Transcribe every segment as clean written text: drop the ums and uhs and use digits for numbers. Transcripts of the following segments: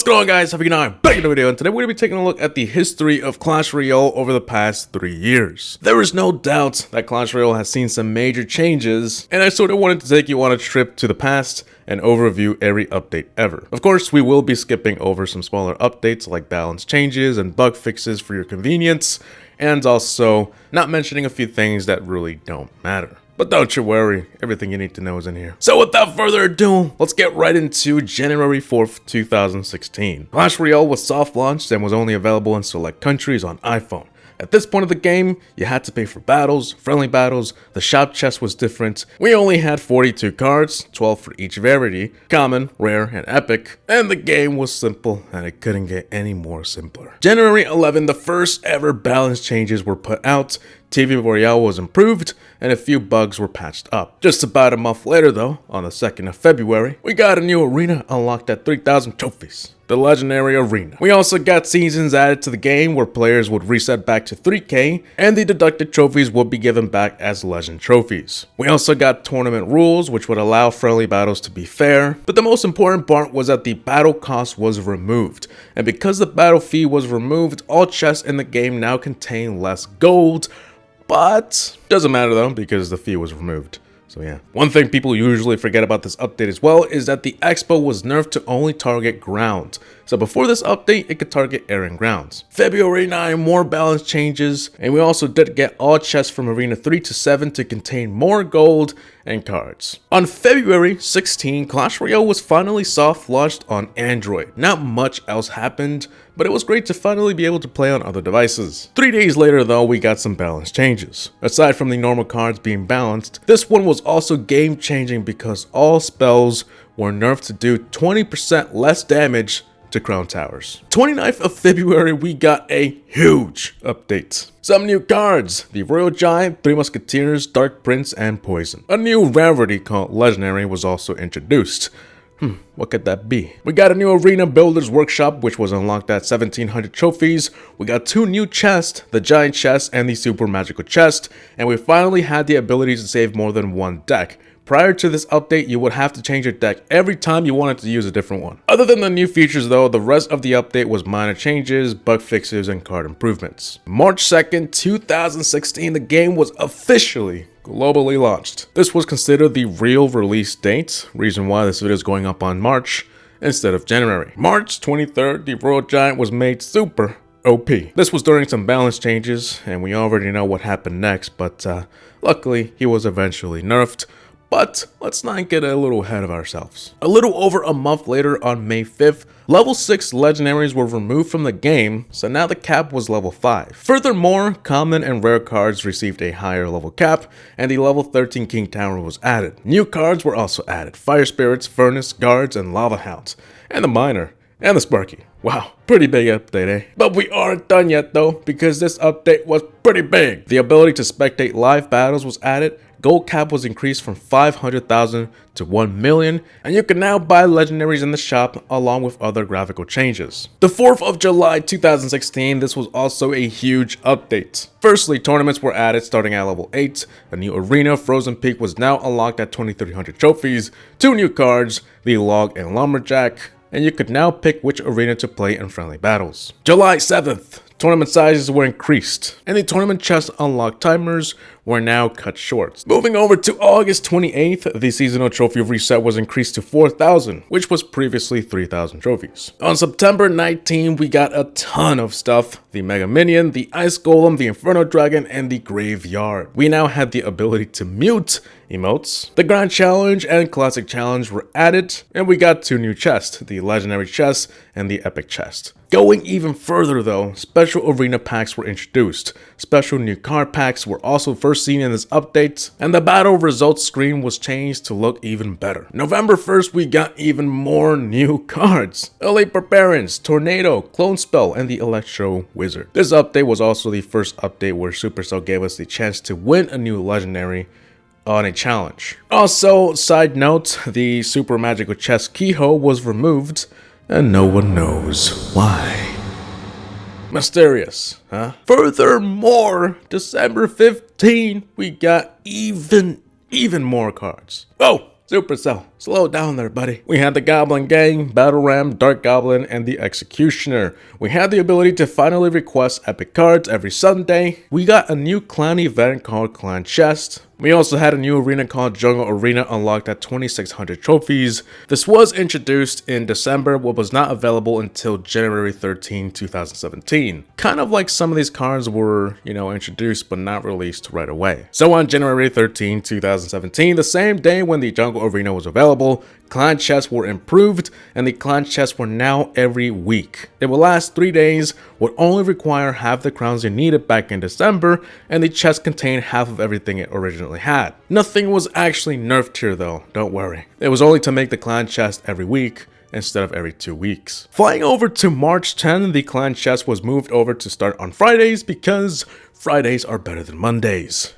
going on, guys? How are you doing? I'm back in the video, and today we're going to be taking a look at the history of Clash Royale over the past 3 years. There is no doubt that Clash Royale has seen some major changes, and I sort of wanted to take you on a trip to the past and overview every update ever. Of course, we will be skipping over some smaller updates like balance changes and bug fixes for your convenience, and also not mentioning a few things that really don't matter. But don't you worry, everything you need to know is in here. So without further ado, let's get right into January 4th, 2016. Clash Royale was soft launched and was only available in select countries on iPhone. At this point of the game, you had to pay for battles, friendly battles, the shop chest was different. We only had 42 cards, 12 for each variety, common, rare, and epic, and the game was simple and it couldn't get any more simpler. January 11, the first ever balance changes were put out, TV Royale was improved, and a few bugs were patched up. Just about a month later though, on the 2nd of February, we got a new arena unlocked at 3,000 trophies. The Legendary Arena. We also got seasons added to the game where players would reset back to 3K and the deducted trophies would be given back as legend trophies. We also got tournament rules which would allow friendly battles to be fair, but the most important part was that the battle cost was removed. And because the battle fee was removed, all chests in the game now contain less gold, but doesn't matter though because the fee was removed. So yeah. One thing people usually forget about this update as well is that the expo was nerfed to only target ground. So before this update, it could target air and grounds. February 9, more balance changes, and we also did get all chests from Arena 3 to 7 to contain more gold and cards. On February 16, Clash Royale was finally soft launched on Android. Not much else happened, but it was great to finally be able to play on other devices. 3 days later though, we got some balance changes. Aside from the normal cards being balanced, this one was also game changing because all spells were nerfed to do 20% less damage to crown towers. 29th of February, we got a huge update. Some new cards, the Royal Giant, Three Musketeers, Dark Prince, and Poison. A new rarity called Legendary was also introduced. What could that be? We got a new Arena Builders Workshop, which was unlocked at 1,700 trophies. We got 2 new chests, the Giant Chest and the Super Magical Chest, and we finally had the ability to save more than one deck. Prior to this update, you would have to change your deck every time you wanted to use a different one. Other than the new features though, the rest of the update was minor changes, bug fixes, and card improvements. March 2nd, 2016, the game was officially globally launched. This was considered the real release date, reason why this video is going up on March instead of January. March 23rd, the Royal Giant was made super OP. This was during some balance changes, and we already know what happened next, but luckily he was eventually nerfed. But let's not get a little ahead of ourselves. A little over a month later on May 5th, level 6 legendaries were removed from the game, so now the cap was level 5. Furthermore, common and rare cards received a higher level cap, and the level 13 King Tower was added. New cards were also added: Fire Spirits, Furnace, Guards, and Lava Hounds, and the Miner, and the Sparky. Wow, pretty big update, eh? But we aren't done yet though, because this update was pretty big. The ability to spectate live battles was added, gold cap was increased from 500,000 to 1 million, and you can now buy legendaries in the shop along with other graphical changes. The 4th of July 2016, this was also a huge update. Firstly, tournaments were added starting at level 8, a new arena, Frozen Peak, was now unlocked at 2,300 trophies, 2 new cards, the Log and Lumberjack, and you could now pick which arena to play in friendly battles. July 7th, tournament sizes were increased, and the tournament chest unlock timers were now cut short. Moving over to August 28th, the seasonal trophy reset was increased to 4,000, which was previously 3,000 trophies. On September 19th, we got a ton of stuff: the Mega Minion, the Ice Golem, the Inferno Dragon, and the Graveyard. We now had the ability to mute emotes. The Grand Challenge and Classic Challenge were added, and we got 2 new chests, the Legendary Chest and the Epic Chest. Going even further though, special arena packs were introduced. Special new card packs were also first seen in this update, and the battle results screen was changed to look even better. November 1st, we got even more new cards: Elite Barbarians, Tornado, Clone Spell, and the Electro Wizard. This update was also the first update where Supercell gave us the chance to win a new legendary on a challenge. Also, side note, the Super Magical Chest keyhole was removed, and no one knows why. Mysterious, huh? Furthermore, December 15, we got even more cards. Oh, Supercell, slow down there, buddy. We had the Goblin Gang, Battle Ram, Dark Goblin, and the Executioner. We had the ability to finally request epic cards every Sunday. We got a new clan event called Clan Chest. We also had a new arena called Jungle Arena unlocked at 2600 trophies. This was introduced in December, but was not available until January 13, 2017. Kind of like some of these cards were, introduced but not released right away. So on January 13, 2017, the same day when the Jungle Arena was available, clan chests were improved, and the clan chests were now every week. They will last 3 days, would only require half the crowns you needed back in December, and the chest contained half of everything it originally had. Nothing was actually nerfed here though, don't worry. It was only to make the clan chest every week instead of every 2 weeks. Flying over to March 10, the clan chest was moved over to start on Fridays because Fridays are better than Mondays,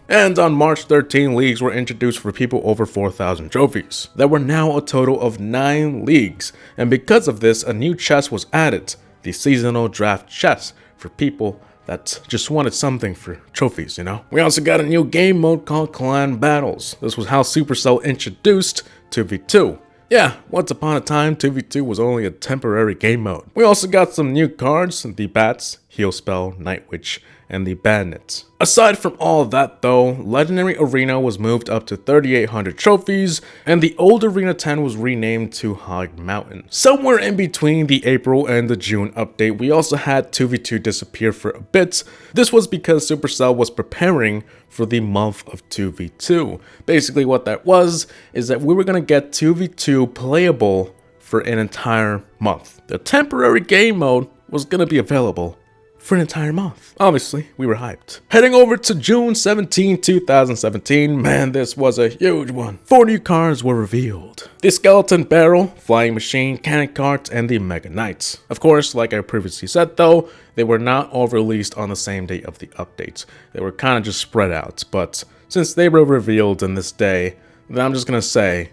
And on March 13, leagues were introduced for people over 4,000 trophies. There were now a total of 9 leagues, and because of this, a new chest was added, the seasonal draft chest for people that just wanted something for trophies, We also got a new game mode called Clan Battles. This was how Supercell introduced 2v2. Yeah, once upon a time, 2v2 was only a temporary game mode. We also got some new cards, the Bats, Heal Spell, Night Witch, and the Bandits. Aside from all that though, Legendary Arena was moved up to 3,800 trophies, and the old Arena 10 was renamed to Hog Mountain. Somewhere in between the April and the June update, we also had 2v2 disappear for a bit. This was because Supercell was preparing for the month of 2v2. Basically what that was, is that we were going to get 2v2 playable for an entire month. The temporary game mode was going to be available for an entire month. Obviously, we were hyped. Heading over to June 17, 2017, man, this was a huge one. 4 new cards were revealed. The Skeleton Barrel, Flying Machine, Cannon Cards, and the Mega Knights. Of course, like I previously said though, they were not all released on the same day of the updates. They were kind of just spread out, but since they were revealed in this day, then I'm just gonna say,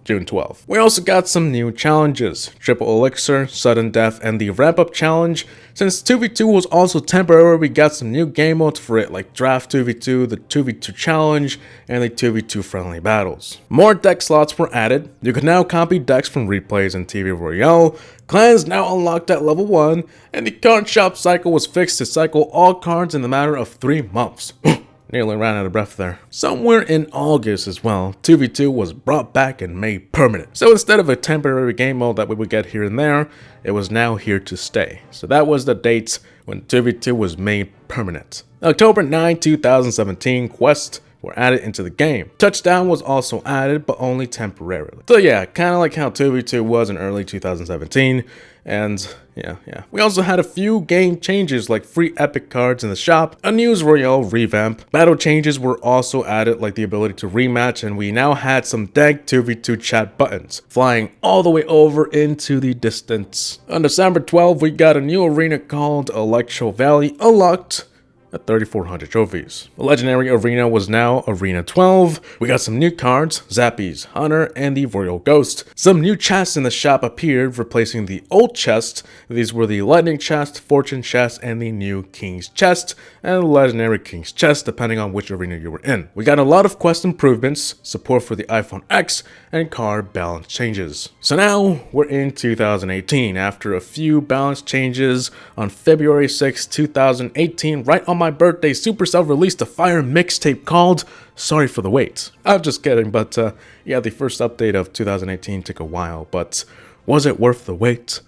June 12th. We also got some new challenges, Triple Elixir, Sudden Death, and the Ramp Up Challenge. Since 2v2 was also temporary, we got some new game modes for it, like Draft 2v2, the 2v2 Challenge, and the 2v2 Friendly Battles. More deck slots were added. You can now copy decks from replays in TV Royale. Clans now unlocked at level 1, and the card shop cycle was fixed to cycle all cards in the matter of 3 months. Nearly ran out of breath there. Somewhere in August as well, 2v2 was brought back and made permanent. So instead of a temporary game mode that we would get here and there, it was now here to stay. So that was the dates when 2v2 was made permanent. October 9, 2017, quests were added into the game. Touchdown was also added, but only temporarily. So yeah, kind of like how 2v2 was in early 2017. And yeah. We also had a few game changes like free epic cards in the shop, a news Royale revamp. Battle changes were also added like the ability to rematch, and we now had some dank 2v2 chat buttons flying all the way over into the distance. On December 12th, we got a new arena called Electro Valley unlocked at 3,400 trophies. The Legendary Arena was now Arena 12. We got some new cards, Zappies, Hunter, and the Royal Ghost. Some new chests in the shop appeared, replacing the old chest. These were the Lightning Chest, Fortune Chest, and the new King's Chest, and the Legendary King's Chest, depending on which arena you were in. We got a lot of quest improvements, support for the iPhone X, and card balance changes. So now we're in 2018. After a few balance changes, on February 6, 2018, right on my birthday, Supercell released a fire mixtape called Sorry for the Wait. I'm just kidding, but yeah, the first update of 2018 took a while, but was it worth the wait?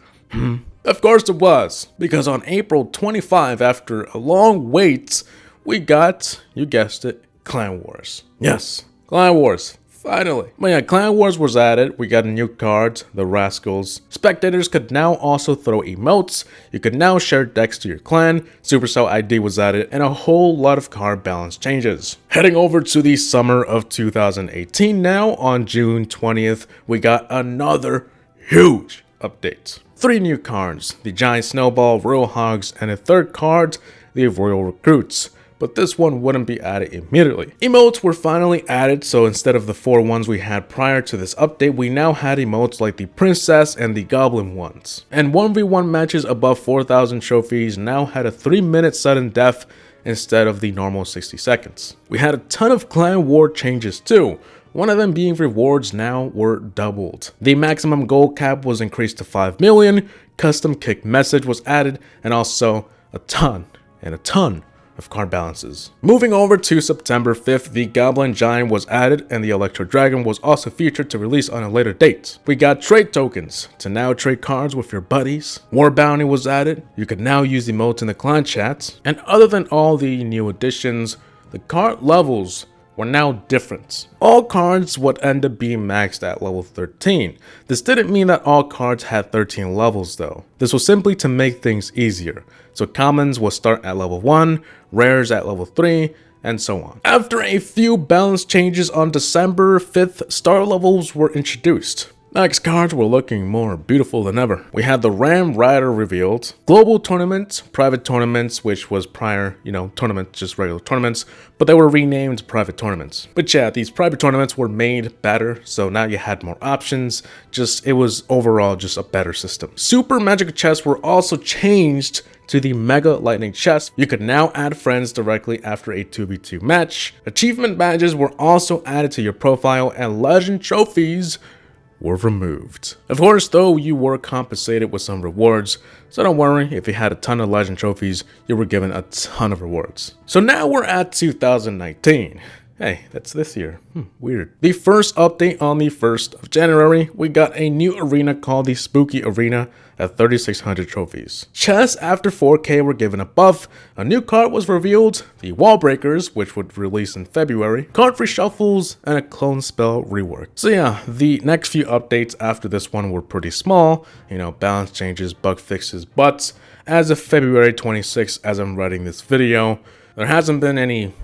Of course it was, because on April 25, after a long wait, we got, you guessed it, Clan Wars. Yes, Clan Wars. Finally. But yeah, Clan Wars was added. We got a new card, the Rascals. Spectators could now also throw emotes. You could now share decks to your clan. Supercell ID was added, and a whole lot of card balance changes. Heading over to the summer of 2018 now, on June 20th, we got another huge update. 3 new cards, the Giant Snowball, Royal Hogs, and a third card, the Royal Recruits. But this one wouldn't be added immediately. Emotes were finally added, so instead of the 4 ones we had prior to this update, we now had emotes like the Princess and the Goblin ones. And 1v1 matches above 4,000 trophies now had a 3-minute sudden death instead of the normal 60 seconds. We had a ton of Clan War changes too. one of them being rewards now were doubled. The maximum gold cap was increased to 5 million, custom kick message was added, and also a ton of card balances. Moving over to September 5th, the Goblin Giant was added and the Electro Dragon was also featured to release on a later date. We got trade tokens to now trade cards with your buddies. War Bounty was added. You could now use emotes in the clan chats. And other than all the new additions, the card levels were now different. All cards would end up being maxed at level 13. This didn't mean that all cards had 13 levels though. This was simply to make things easier. So commons will start at level 1, rares at level 3, and so on. After a few balance changes on December 5th, star levels were introduced. Next cards were looking more beautiful than ever. We had the Ram Rider revealed, global tournaments, private tournaments, which was prior, tournaments, just regular tournaments, but they were renamed private tournaments. But yeah, these private tournaments were made better, so now you had more options. It was overall just a better system. Super Magic chests were also changed to the Mega Lightning chest. You could now add friends directly after a 2v2 match. Achievement badges were also added to your profile, and legend trophies were removed. Of course, though, you were compensated with some rewards, so don't worry, if you had a ton of legend trophies, you were given a ton of rewards. So now we're at 2019. Hey, that's this year. Weird. The first update on the 1st of January, we got a new arena called the Spooky Arena at 3,600 trophies. Chests after 4K were given a buff, a new card was revealed, the Wall Breakers, which would release in February, card reshuffles, and a clone spell rework. So yeah, the next few updates after this one were pretty small, balance changes, bug fixes, but as of February 26th, as I'm writing this video, there hasn't been any,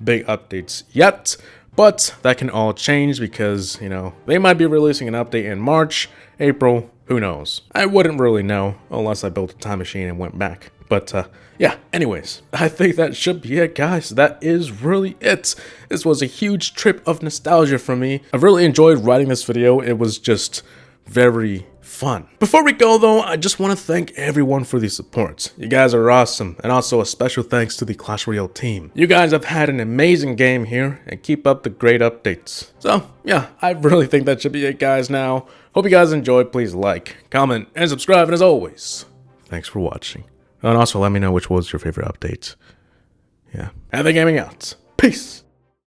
big updates yet, but that can all change because, they might be releasing an update in March, April, who knows? I wouldn't really know unless I built a time machine and went back. But yeah, anyways, I think that should be it, guys. That is really it. This was a huge trip of nostalgia for me. I really enjoyed writing this video. It was just very fun. Before we go though, I just want to thank everyone for the support. You guys are awesome, and also a special thanks to the Clash Royale team. You guys have had an amazing game here, and keep up the great updates. So yeah, I really think that should be it, guys. Now, hope you guys enjoyed. Please like, comment, and subscribe, and as always, thanks for watching. And also let me know which was your favorite update. Yeah, HaVoC Gaming out. Peace.